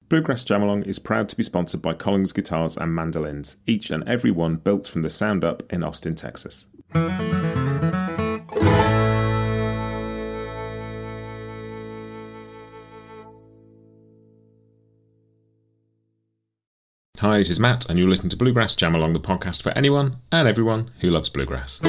Bluegrass Jam Along is proud to be sponsored by Collins Guitars and Mandolins, each and every one built from the sound up in Austin, Texas. Hi, this is Matt, and you're listening to Bluegrass Jam Along, the podcast for anyone and everyone who loves bluegrass.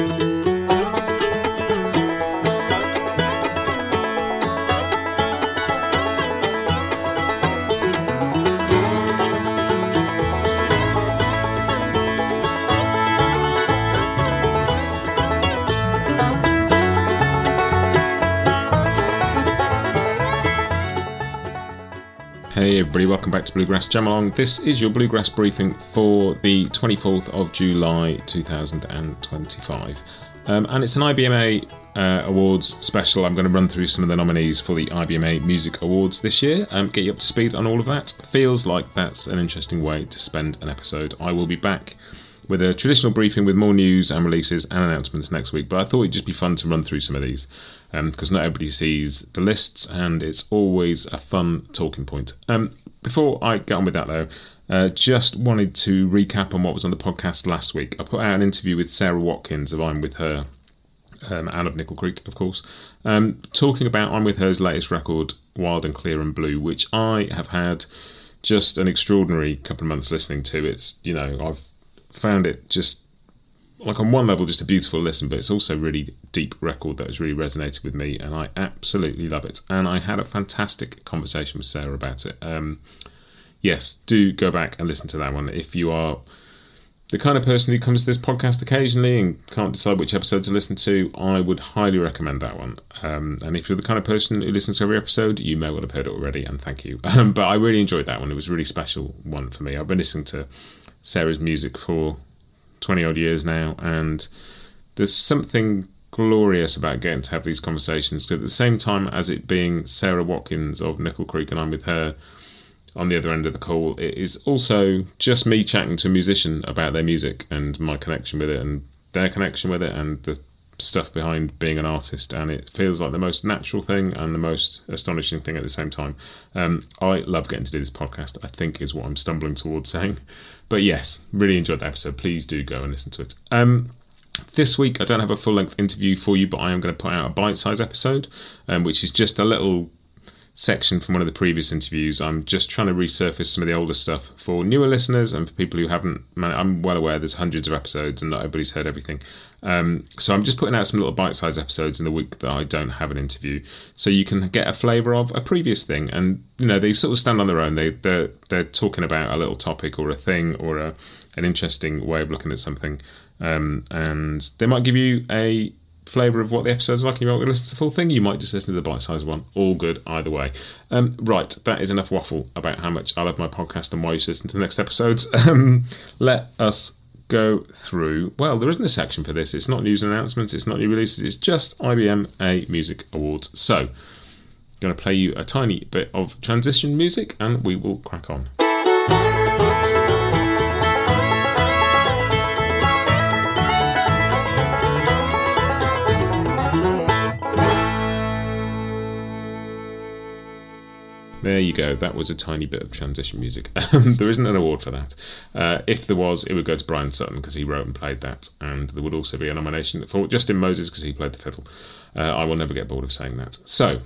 Hey everybody, welcome back to Bluegrass Jam Along. This is your Bluegrass Briefing for the 24th of July 2025. And it's an IBMA Awards special. I'm going to run through some of the nominees for the IBMA Music Awards this year and get you up to speed on all of that. Feels like that's an interesting way to spend an episode. I will be back with a traditional briefing with more news and releases and announcements next week, but I thought it'd just be fun to run through some of these because not everybody sees the lists and it's always a fun talking point. Before I get on with that though, just wanted to recap on what was on the podcast last week. I put out an interview with Sarah Watkins of I'm With Her, out of Nickel Creek, of course, talking about I'm With Her's latest record, Wild and Clear and Blue, which I have had just an extraordinary couple of months listening to. It's, I've found it just, like on one level, just a beautiful listen, but it's also a really deep record that has really resonated with me, and I absolutely love it. And I had a fantastic conversation with Sarah about it. Yes, do go back and listen to that one. If you are the kind of person who comes to this podcast occasionally and can't decide which episode to listen to, I would highly recommend that one. And if you're the kind of person who listens to every episode, you may well have heard it already, and thank you. But I really enjoyed that one. It was a really special one for me. I've been listening to Sarah's music for 20 odd years now, and there's something glorious about getting to have these conversations, because at the same time as it being Sarah Watkins of Nickel Creek and I'm With Her on the other end of the call, it is also just me chatting to a musician about their music and my connection with it and their connection with it and the stuff behind being an artist, and it feels like the most natural thing and the most astonishing thing at the same time. I love getting to do this podcast, I think is what I'm stumbling towards saying. But yes, really enjoyed that episode. Please do go and listen to it. This week I don't have a full-length interview for you, but I am going to put out a bite-sized episode, which is just a little section from one of the previous interviews. I'm just trying to resurface some of the older stuff for newer listeners and for people who haven't. I'm well aware there's hundreds of episodes and not everybody's heard everything. So I'm just putting out some little bite-sized episodes in the week that I don't have an interview, so you can get a flavour of a previous thing. And they sort of stand on their own. They're talking about a little topic or a thing or an interesting way of looking at something, and they might give you a flavour of what the episode's like. You might listen to the full thing, you might just listen to the bite-sized one. All good either way. Right, that is enough waffle about how much I love my podcast and why you should listen to the next episodes. Let us go through. Well, there isn't a section for this. It's not news and announcements, it's not new releases, it's just IBMA Music Awards. So I'm going to play you a tiny bit of transition music and we will crack on. There you go. That was a tiny bit of transition music. There isn't an award for that. If there was, it would go to Bryan Sutton because he wrote and played that. And there would also be a nomination for Justin Moses because he played the fiddle. I will never get bored of saying that. So,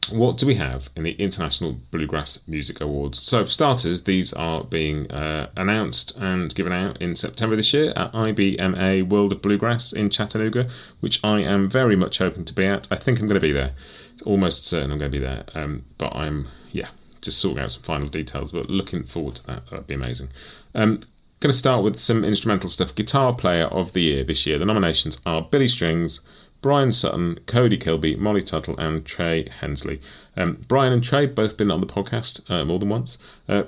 what do we have in the International Bluegrass Music Awards? So, for starters, these are being announced and given out in September this year at IBMA World of Bluegrass in Chattanooga, which I am very much hoping to be at. I think I'm going to be there. It's almost certain I'm going to be there. But I'm just sorting out some final details, but looking forward to that. That'd be amazing. Going to start with some instrumental stuff. Guitar Player of the Year this year. The nominations are Billy Strings, Bryan Sutton, Cody Kilby, Molly Tuttle and Trey Hensley. Bryan and Trey both been on the podcast more than once.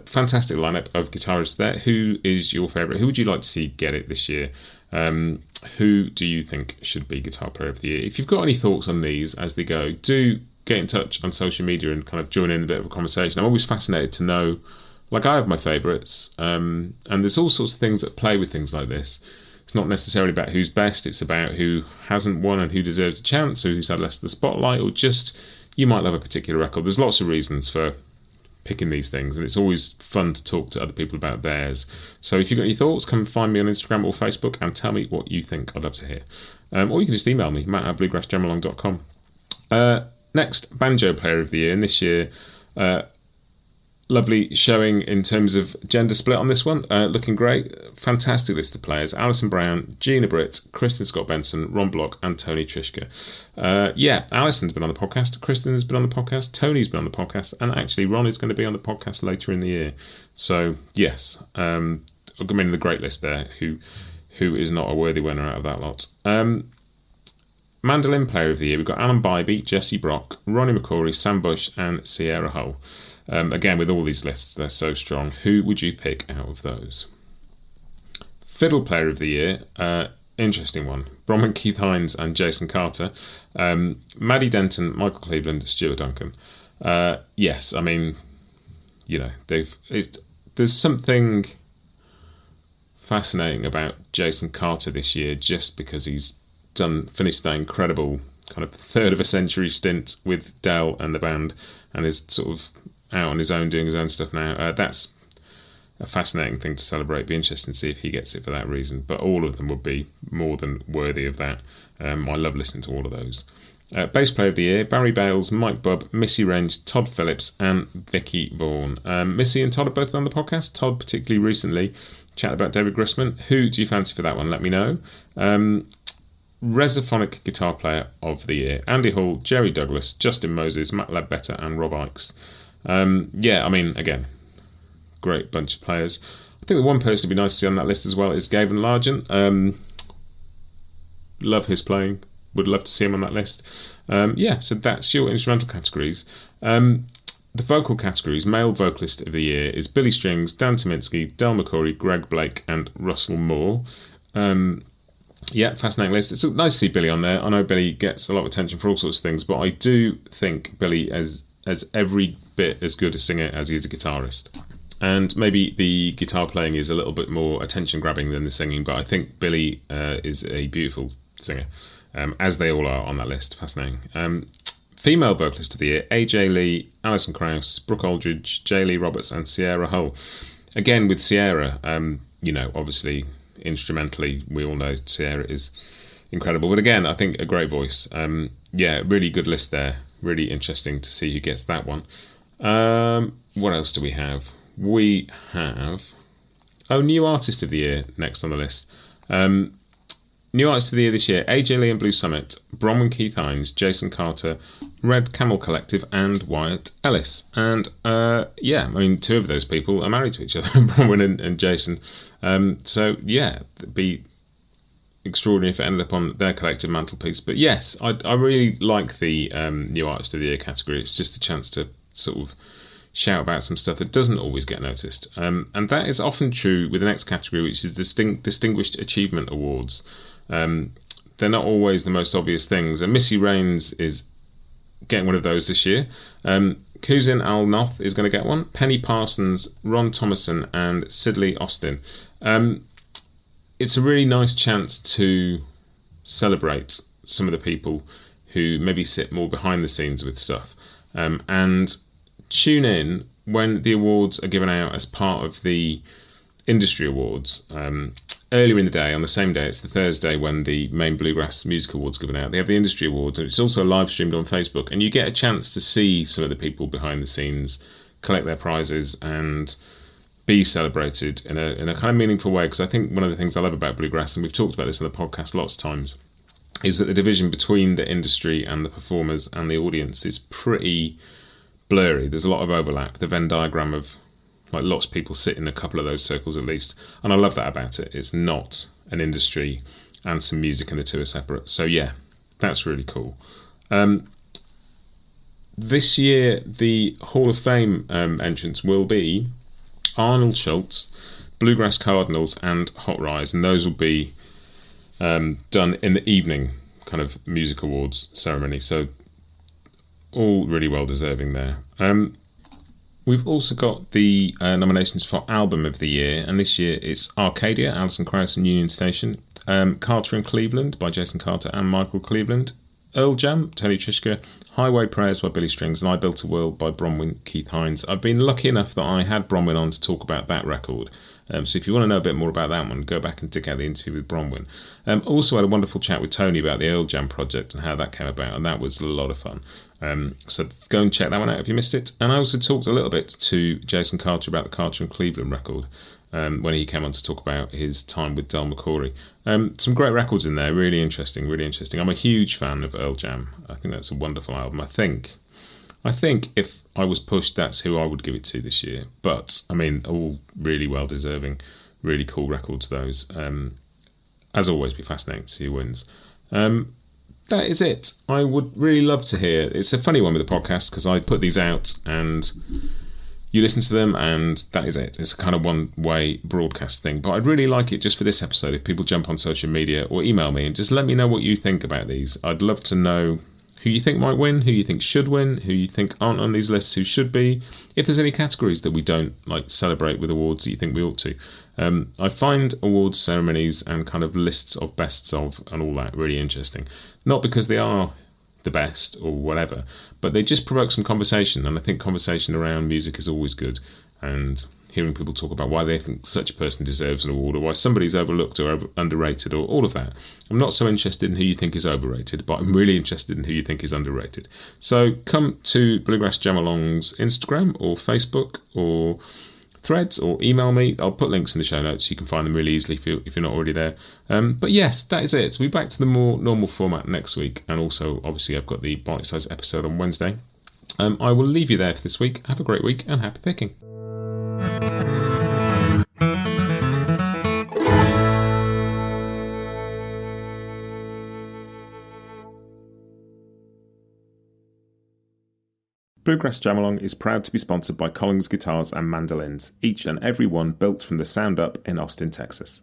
Fantastic lineup of guitarists there. Who is your favourite? Who would you like to see get it this year? Who do you think should be Guitar Player of the Year? If you've got any thoughts on these as they go, do get in touch on social media and kind of join in a bit of a conversation. I'm always fascinated to know, like I have my favourites, and there's all sorts of things that play with things like this. It's not necessarily about who's best, it's about who hasn't won and who deserves a chance, or who's had less of the spotlight, or just you might love a particular record. There's lots of reasons for picking these things, and it's always fun to talk to other people about theirs. So if you've got any thoughts, come find me on Instagram or Facebook and tell me what you think. I'd love to hear. Or you can just email me, matt@bluegrassjamalong.com. Next, Banjo Player of the Year. And this year, lovely showing in terms of gender split on this one. Looking great. Fantastic list of players. Alison Brown, Gina Britt, Kristen Scott Benson, Ron Block and Tony Trishka. Alison's been on the podcast. Kristen's been on the podcast. Tony's been on the podcast. And actually, Ron is going to be on the podcast later in the year. So, yes. I'm in the great list there. Who is not a worthy winner out of that lot. Mandolin Player of the Year. We've got Alan Bybee, Jesse Brock, Ronnie McCory, Sam Bush and Sierra Hull. Again, with all these lists, they're so strong. Who would you pick out of those? Fiddle Player of the Year, interesting one. Bronwyn Keith Hines and Jason Carter. Maddie Denton, Michael Cleveland, Stuart Duncan. Yes, I mean, there's something fascinating about Jason Carter this year, just because he's finished that incredible kind of third of a century stint with Dell and the band, and is sort of out on his own doing his own stuff now. That's a fascinating thing to celebrate. Be interesting to see if he gets it for that reason, but all of them would be more than worthy of that. I love listening to all of those. Bass Player of the Year, Barry Bales, Mike Bubb, Missy Range, Todd Phillips and Vicky Vaughan. Missy and Todd have both been on the podcast. Todd particularly recently chatted about David Grissman. Who do you fancy for that one? Let me know. Resophonic Guitar Player of the Year, Andy Hall, Jerry Douglas, Justin Moses, Matt Ledbetter and Rob Ikes. Again, great bunch of players. I think the one person would be nice to see on that list as well is Gavin Largent. Love his playing. Would love to see him on that list. So that's your instrumental categories. The vocal categories, Male Vocalist of the Year is Billy Strings, Dan Tominski, Del McCory, Greg Blake and Russell Moore. Fascinating list. It's nice to see Billy on there. I know Billy gets a lot of attention for all sorts of things, but I do think Billy is every bit as good a singer as he is a guitarist. And maybe the guitar playing is a little bit more attention-grabbing than the singing, but I think Billy is a beautiful singer, as they all are on that list. Fascinating. Female Vocalist of the Year, AJ Lee, Alison Krauss, Brooke Aldridge, J. Lee Roberts and Sierra Hull. Again, with Sierra, obviously, instrumentally, we all know Sierra is incredible. But again, I think a great voice. Really good list there. Really interesting to see who gets that one. What else do we have? We have New Artist of the Year next on the list. New Artist of the Year this year, AJ Lee and Blue Summit, Bronwyn Keith Hines, Jason Carter, Red Camel Collective and Wyatt Ellis. And two of those people are married to each other, Bronwyn and Jason. It'd be extraordinary if it ended up on their collective mantelpiece. But yes, I really like the New Artist of the Year category. It's just a chance to sort of shout about some stuff that doesn't always get noticed. And that is often true with the next category, which is Distinguished Achievement Awards. They're not always the most obvious things. And Missy Raines is getting one of those this year. Kuzin Al-Noth is going to get one. Penny Parsons, Ron Thomason and Sidley Austin. It's a really nice chance to celebrate some of the people who maybe sit more behind the scenes with stuff. And tune in when the awards are given out as part of the industry awards. Earlier in the day, on the same day, it's the Thursday when the main Bluegrass Music Awards are given out. They have the industry awards, and it's also live streamed on Facebook. And you get a chance to see some of the people behind the scenes collect their prizes and be celebrated in a kind of meaningful way. Because I think one of the things I love about Bluegrass, and we've talked about this on the podcast lots of times, is that the division between the industry and the performers and the audience is pretty blurry. There's a lot of overlap. The Venn diagram of lots of people sit in a couple of those circles at least. And I love that about it. It's not an industry and some music, and the two are separate. So yeah, that's really cool. This year, the Hall of Fame entrants will be Arnold Schultz, Bluegrass Cardinals and Hot Rise. And those will be done in the evening kind of music awards ceremony. So all really well deserving there. We've also got the nominations for Album of the Year, and this year it's Arcadia, Alison Krauss and Union Station, Carter in Cleveland by Jason Carter and Michael Cleveland, Earl Jam, Tony Trishka, Highway Prayers by Billy Strings, and I Built a World by Bronwyn Keith Hines. I've been lucky enough that I had Bronwyn on to talk about that record. So if you want to know a bit more about that one, go back and dig out the interview with Bronwyn. Also had a wonderful chat with Tony about the Earl Jam project and how that came about, and that was a lot of fun. So go and check that one out if you missed it. And I also talked a little bit to Jason Carter about the Carter and Cleveland record when he came on to talk about his time with Del McCoury. Some great records in there, really interesting, really interesting. I'm a huge fan of Earl Jam. I think that's a wonderful album. I think if I was pushed, that's who I would give it to this year. But, I mean, all really well-deserving, really cool records, those. As always, be fascinating to see who wins. That is it. I would really love to hear. It's a funny one with the podcast because I put these out and you listen to them and that is it. It's a kind of one-way broadcast thing. But I'd really like it just for this episode if people jump on social media or email me and just let me know what you think about these. I'd love to know who you think might win, who you think should win, who you think aren't on these lists who should be, if there's any categories that we don't celebrate with awards that you think we ought to. I find awards ceremonies and kind of lists of bests of and all that really interesting. Not because they are the best or whatever, but they just provoke some conversation, and I think conversation around music is always good, and hearing people talk about why they think such a person deserves an award or why somebody's overlooked or underrated or all of that. I'm not so interested in who you think is overrated, but I'm really interested in who you think is underrated. So come to Bluegrass Jam Along's Instagram or Facebook or Threads or email me. I'll put links in the show notes so you can find them really easily if you're not already there. But yes, that is it. So we'll be back to the more normal format next week, and also obviously I've got the bite-sized episode on Wednesday. I will leave you there for this week. Have a great week and happy picking. Bluegrass Jam Along is proud to be sponsored by Collins Guitars and Mandolins, each and every one built from the sound up in Austin, Texas.